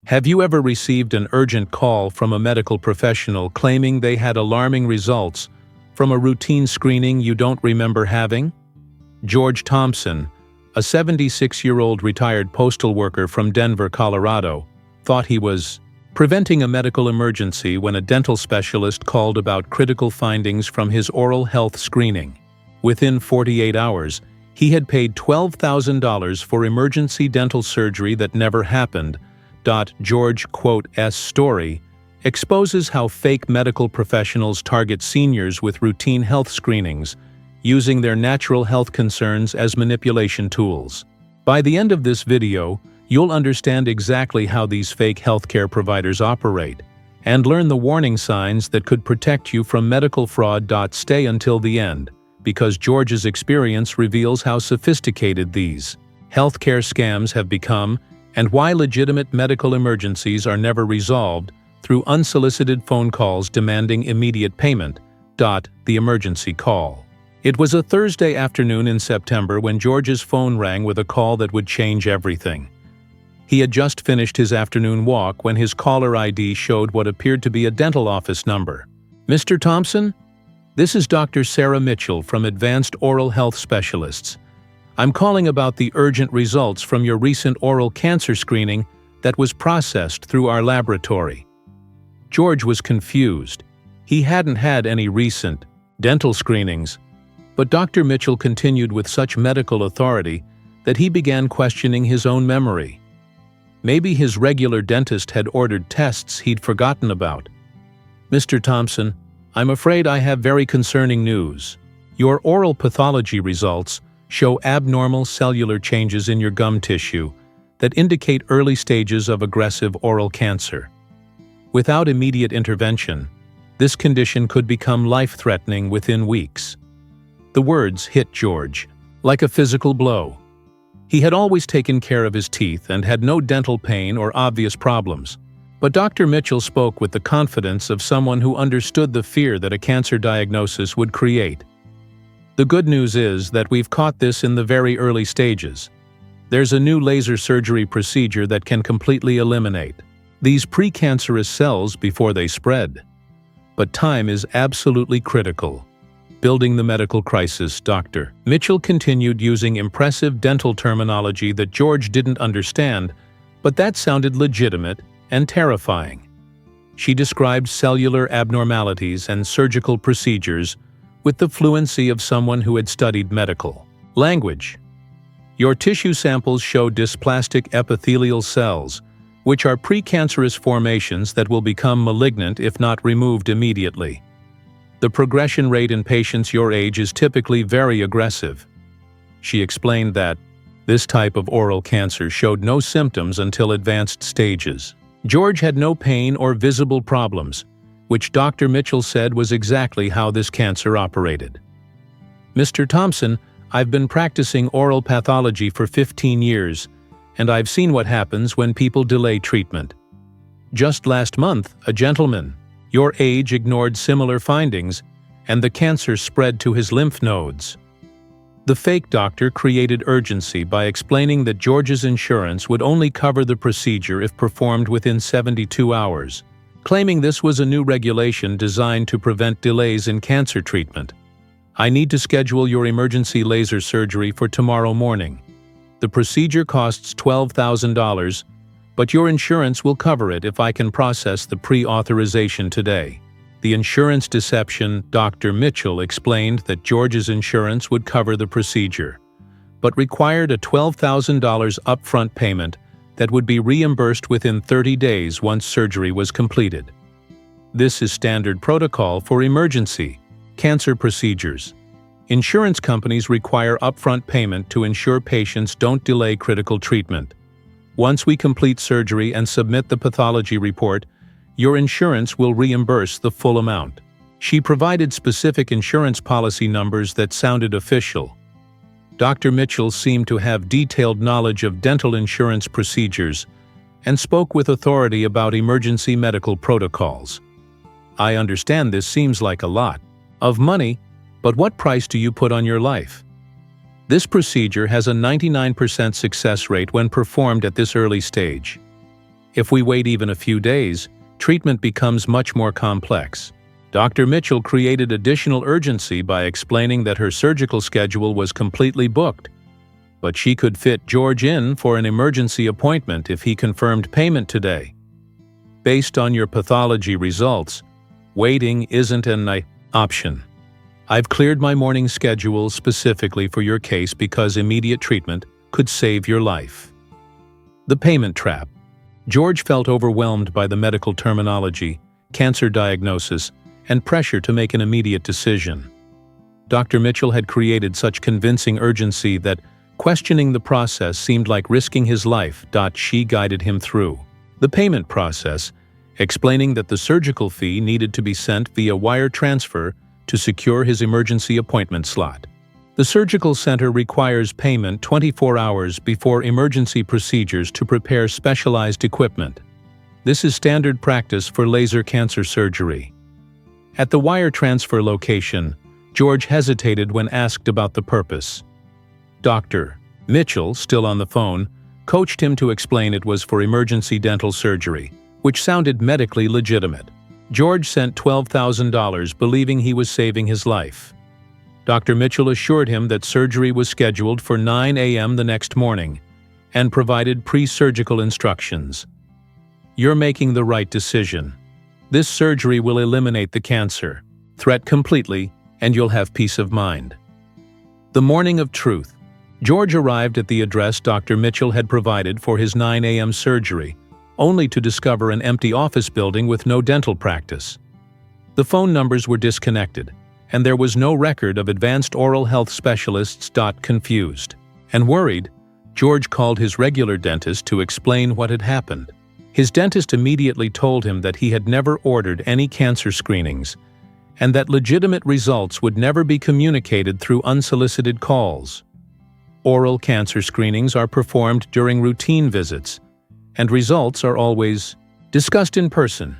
Have you ever received an urgent call from a medical professional claiming they had alarming results from a routine screening you don't remember having? George Thompson, a 76-year-old retired postal worker from Denver, Colorado, thought he was preventing a medical emergency when a dental specialist called about critical findings from his oral health screening. Within 48 hours, he had paid $12,000 for emergency dental surgery that never happened. George's story exposes how fake medical professionals target seniors with routine health screenings, using their natural health concerns as manipulation tools. By the end of this video, you'll understand exactly how these fake healthcare providers operate, and learn the warning signs that could protect you from medical fraud. Stay until the end, because George's experience reveals how sophisticated these healthcare scams have become and why legitimate medical emergencies are never resolved through unsolicited phone calls demanding immediate payment. The emergency call. It was a Thursday afternoon in September when George's phone rang with a call that would change everything. He had just finished his afternoon walk when his caller ID showed what appeared to be a dental office number. "Mr. Thompson? This is Dr. Sarah Mitchell from Advanced Oral Health Specialists. I'm calling about the urgent results from your recent oral cancer screening that was processed through our laboratory." George was confused. He hadn't had any recent dental screenings, but Dr. Mitchell continued with such medical authority that he began questioning his own memory. Maybe his regular dentist had ordered tests he'd forgotten about. "Mr. Thompson, I'm afraid I have very concerning news. Your oral pathology results show abnormal cellular changes in your gum tissue that indicate early stages of aggressive oral cancer. Without immediate intervention, this condition could become life-threatening within weeks." The words hit George like a physical blow. He had always taken care of his teeth and had no dental pain or obvious problems. But Dr. Mitchell spoke with the confidence of someone who understood the fear that a cancer diagnosis would create. "The good news is that we've caught this in the very early stages. There's a new laser surgery procedure that can completely eliminate these pre-cancerous cells before they spread. But time is absolutely critical." Building the medical crisis, Dr. Mitchell continued using impressive dental terminology that George didn't understand, but that sounded legitimate and terrifying. She described cellular abnormalities and surgical procedures with the fluency of someone who had studied medical language. "Your tissue samples show dysplastic epithelial cells, which are precancerous formations that will become malignant if not removed immediately. The progression rate in patients your age is typically very aggressive." She explained that this type of oral cancer showed no symptoms until advanced stages. George had no pain or visible problems, which Dr. Mitchell said was exactly how this cancer operated. "Mr. Thompson, I've been practicing oral pathology for 15 years, and I've seen what happens when people delay treatment. Just last month, a gentleman your age ignored similar findings, and the cancer spread to his lymph nodes." The fake doctor created urgency by explaining that George's insurance would only cover the procedure if performed within 72 hours, claiming this was a new regulation designed to prevent delays in cancer treatment. "I need to schedule your emergency laser surgery for tomorrow morning. The procedure costs $12,000, but your insurance will cover it if I can process the pre-authorization today." The insurance deception. Dr. Mitchell explained that George's insurance would cover the procedure, but required a $12,000 upfront payment that would be reimbursed within 30 days once surgery was completed. This is standard protocol for emergency cancer procedures. Insurance companies require upfront payment to ensure patients don't delay critical treatment. Once we complete surgery and submit the pathology report, your insurance will reimburse the full amount. She provided specific insurance policy numbers that sounded official. Dr. Mitchell seemed to have detailed knowledge of dental insurance procedures and spoke with authority about emergency medical protocols. "I understand this seems like a lot of money, but what price do you put on your life? This procedure has a 99% success rate when performed at this early stage. If we wait even a few days, treatment becomes much more complex. Dr. Mitchell created additional urgency by explaining that her surgical schedule was completely booked, but she could fit George in for an emergency appointment if he confirmed payment today. Based on your pathology results, waiting isn't an option. I've cleared my morning schedule specifically for your case because immediate treatment could save your life. The payment trap. George felt overwhelmed by the medical terminology, cancer diagnosis, and pressure to make an immediate decision. Dr. Mitchell had created such convincing urgency that questioning the process seemed like risking his life. She guided him through the payment process, explaining that the surgical fee needed to be sent via wire transfer to secure his emergency appointment slot. The surgical center requires payment 24 hours before emergency procedures to prepare specialized equipment. This is standard practice for laser cancer surgery. At the wire transfer location, George hesitated when asked about the purpose. Dr. Mitchell, still on the phone, coached him to explain it was for emergency dental surgery, which sounded medically legitimate. George sent $12,000 believing he was saving his life. Dr. Mitchell assured him that surgery was scheduled for 9 a.m. the next morning and provided pre-surgical instructions. You're making the right decision. This surgery will eliminate the cancer threat completely, and you'll have peace of mind. The morning of truth. George arrived at the address Dr. Mitchell had provided for his 9 a.m. surgery, only to discover an empty office building with no dental practice. The phone numbers were disconnected, and there was no record of advanced oral health specialists. Confused and worried, George called his regular dentist to explain what had happened. His dentist immediately told him that he had never ordered any cancer screenings, and that legitimate results would never be communicated through unsolicited calls. Oral cancer screenings are performed during routine visits, and results are always discussed in person.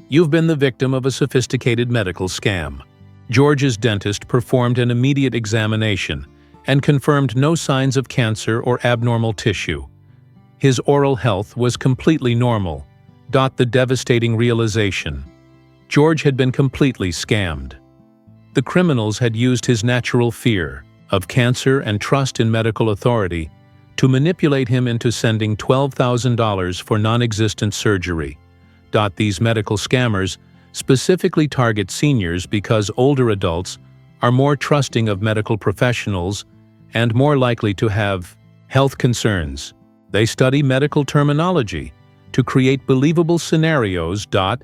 You've been the victim of a sophisticated medical scam. George's dentist performed an immediate examination and confirmed no signs of cancer or abnormal tissue. His oral health was completely normal. The devastating realization. George had been completely scammed. The criminals had used his natural fear of cancer and trust in medical authority to manipulate him into sending $12,000 for non-existent surgery. These medical scammers specifically target seniors because older adults are more trusting of medical professionals and more likely to have health concerns. They study medical terminology to create believable scenarios. The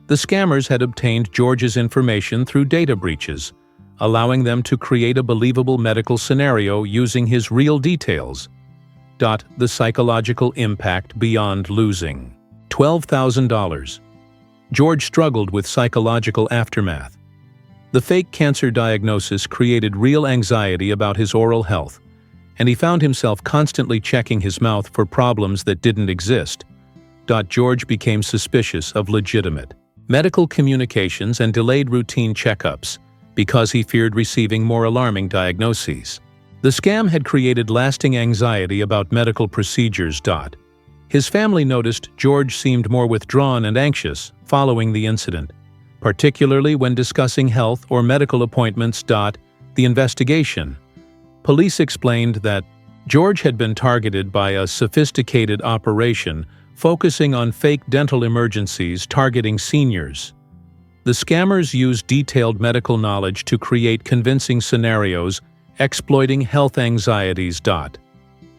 scammers had obtained George's information through data breaches, allowing them to create a believable medical scenario using his real details. The psychological impact beyond losing $12,000. George struggled with psychological aftermath. The fake cancer diagnosis created real anxiety about his oral health, and he found himself constantly checking his mouth for problems that didn't exist. George became suspicious of legitimate medical communications and delayed routine checkups because he feared receiving more alarming diagnoses. The scam had created lasting anxiety about medical procedures. His family noticed George seemed more withdrawn and anxious following the incident, particularly when discussing health or medical appointments. The investigation. Police explained that George had been targeted by a sophisticated operation focusing on fake dental emergencies targeting seniors. The scammers used detailed medical knowledge to create convincing scenarios exploiting health anxieties.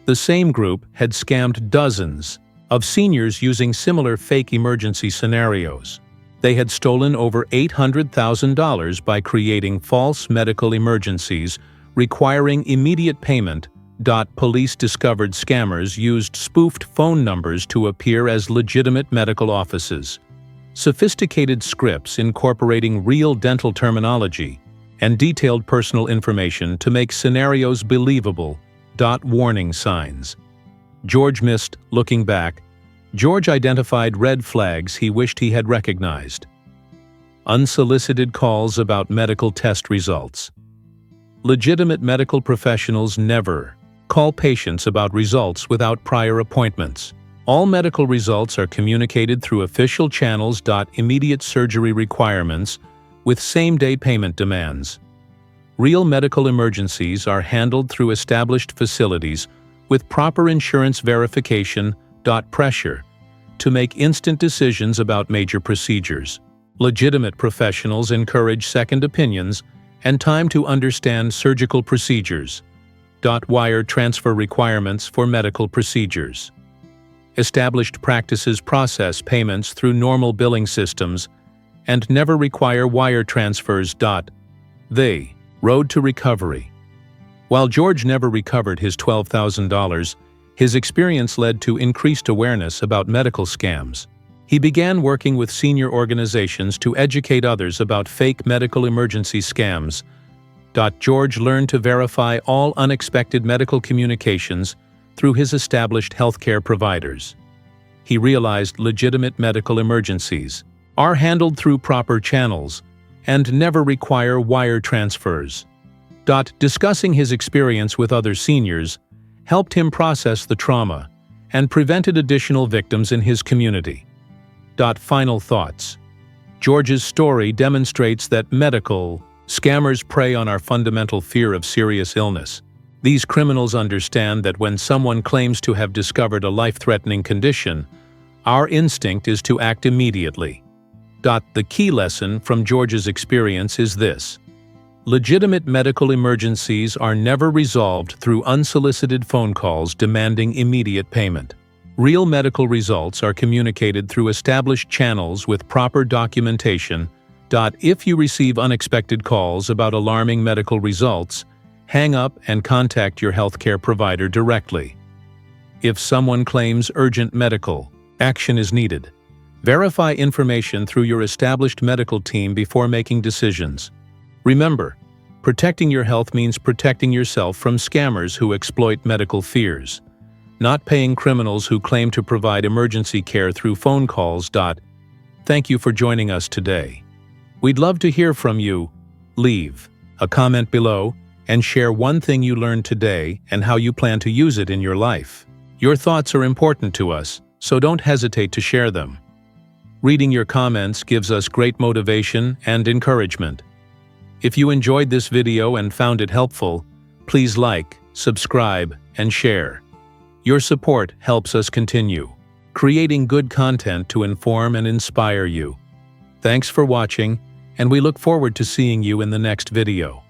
The same group had scammed dozens of seniors using similar fake emergency scenarios. They had stolen over $800,000 by creating false medical emergencies requiring immediate payment. Police discovered scammers used spoofed phone numbers to appear as legitimate medical offices, sophisticated scripts incorporating real dental terminology, and detailed personal information to make scenarios believable. Warning signs. George missed. Looking back, George identified red flags he wished he had recognized. Unsolicited calls about medical test results. Legitimate medical professionals never call patients about results without prior appointments. All medical results are communicated through official channels. Immediate surgery requirements with same-day payment demands. Real medical emergencies are handled through established facilities with proper insurance verification. Pressure to make instant decisions about major procedures. Legitimate professionals encourage second opinions and time to understand surgical procedures. Wire transfer requirements for medical procedures. Established practices process payments through normal billing systems and never require wire transfers. The road to recovery. While George never recovered his $12,000, his experience led to increased awareness about medical scams. He began working with senior organizations to educate others about fake medical emergency scams. George learned to verify all unexpected medical communications through his established healthcare providers. He realized legitimate medical emergencies are handled through proper channels and never require wire transfers. Discussing his experience with other seniors helped him process the trauma and prevented additional victims in his community. Final thoughts. George's story demonstrates that medical scammers prey on our fundamental fear of serious illness. These criminals understand that when someone claims to have discovered a life-threatening condition, our instinct is to act immediately. The key lesson from George's experience is this: legitimate medical emergencies are never resolved through unsolicited phone calls demanding immediate payment. Real medical results are communicated through established channels with proper documentation. If you receive unexpected calls about alarming medical results, hang up and contact your healthcare provider directly. If someone claims urgent medical action is needed, verify information through your established medical team before making decisions. Remember, protecting your health means protecting yourself from scammers who exploit medical fears, not paying criminals who claim to provide emergency care through phone calls. Thank you for joining us today. We'd love to hear from you. Leave a comment below and share one thing you learned today and how you plan to use it in your life. Your thoughts are important to us, so don't hesitate to share them. Reading your comments gives us great motivation and encouragement. If you enjoyed this video and found it helpful, please like, subscribe, and share. Your support helps us continue creating good content to inform and inspire you. Thanks for watching, and we look forward to seeing you in the next video.